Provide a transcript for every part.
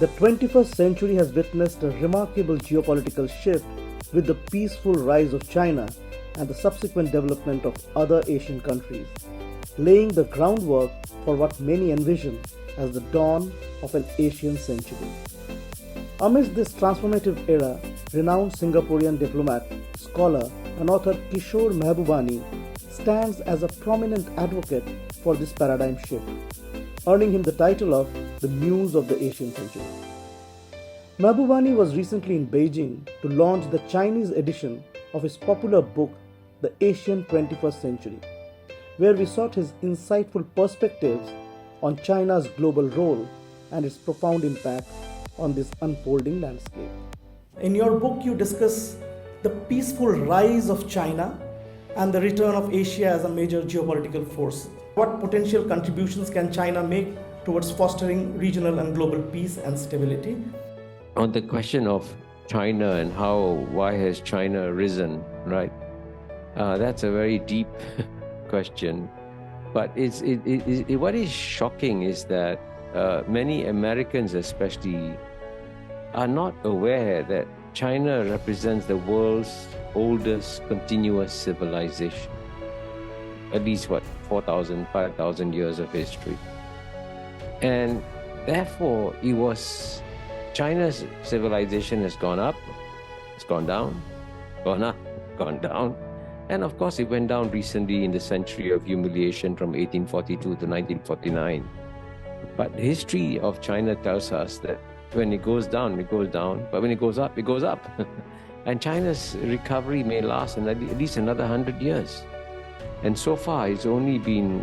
The 21st century has witnessed a remarkable geopolitical shift with the peaceful rise of China and the subsequent development of other Asian countries, laying the groundwork for what many envision as the dawn of an Asian century. Amidst this transformative era, renowned Singaporean diplomat, scholar, and author Kishore Mahbubani stands as a prominent advocate for this paradigm shift, earning him the title of the Muse of the Asian Century. Mahbubani was recently in Beijing to launch the Chinese edition of his popular book, The Asian 21st Century, where we sought his insightful perspectives on China's global role and its profound impact on this unfolding landscape. In your book, you discuss the peaceful rise of China and the return of Asia as a major geopolitical force. What potential contributions can China make towards fostering regional and global peace and stability? On the question of China and why has China risen, right? That's a very deep question. But what is shocking is that many Americans especially are not aware that China represents the world's oldest continuous civilization. At least 4,000, 5,000 years of history. And therefore, China's civilization has gone up, it's gone down, gone up, gone down. And of course, it went down recently in the century of humiliation from 1842 to 1949. But the history of China tells us that when it goes down, it goes down. But when it goes up, it goes up. And China's recovery may last at least another 100 years. And so far, it's only been,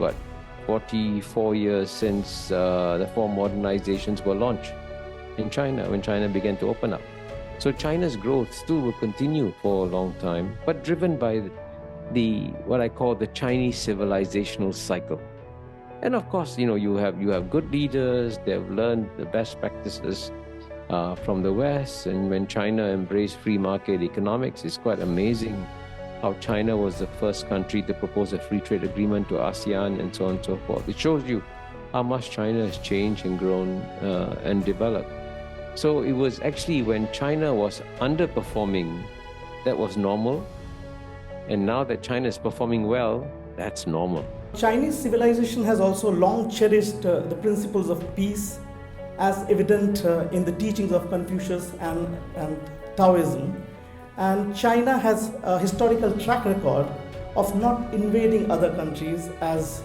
44 years since the 4 modernizations were launched in China, when China began to open up. So China's growth still will continue for a long time, but driven by what I call the Chinese civilizational cycle. And of course, you have good leaders. They've learned the best practices from the West. And when China embraced free market economics, it's quite amazing how China was the first country to propose a free trade agreement to ASEAN and so on and so forth. It shows you how much China has changed and grown and developed. So it was actually when China was underperforming that was normal. And now that China is performing well, that's normal. Chinese civilization has also long cherished the principles of peace, as evident in the teachings of Confucius and Taoism. And China has a historical track record of not invading other countries as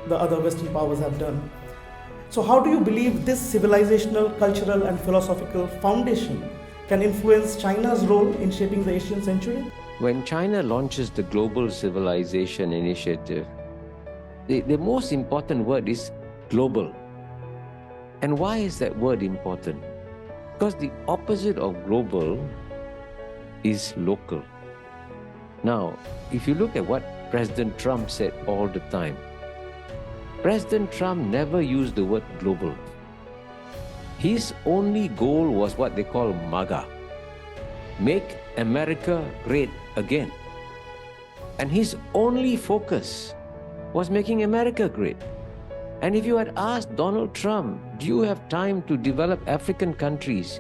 the other Western powers have done. So how do you believe this civilizational, cultural and philosophical foundation can influence China's role in shaping the Asian century? When China launches the Global Civilization Initiative, the most important word is global. And why is that word important? Because the opposite of global is local. Now, if you look at what President Trump said all the time, President Trump never used the word global. His only goal was what they call MAGA, Make America Great Again. And his only focus was making America great. And if you had asked Donald Trump, do you have time to develop African countries?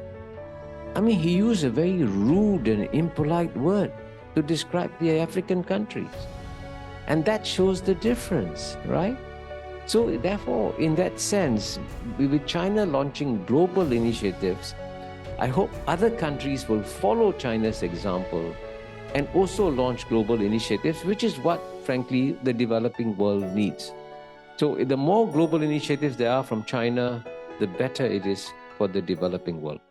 He used a very rude and impolite word to describe the African countries. And that shows the difference, right? So therefore, in that sense, with China launching global initiatives, I hope other countries will follow China's example and also launch global initiatives, which is what, frankly, the developing world needs. So the more global initiatives there are from China, the better it is for the developing world.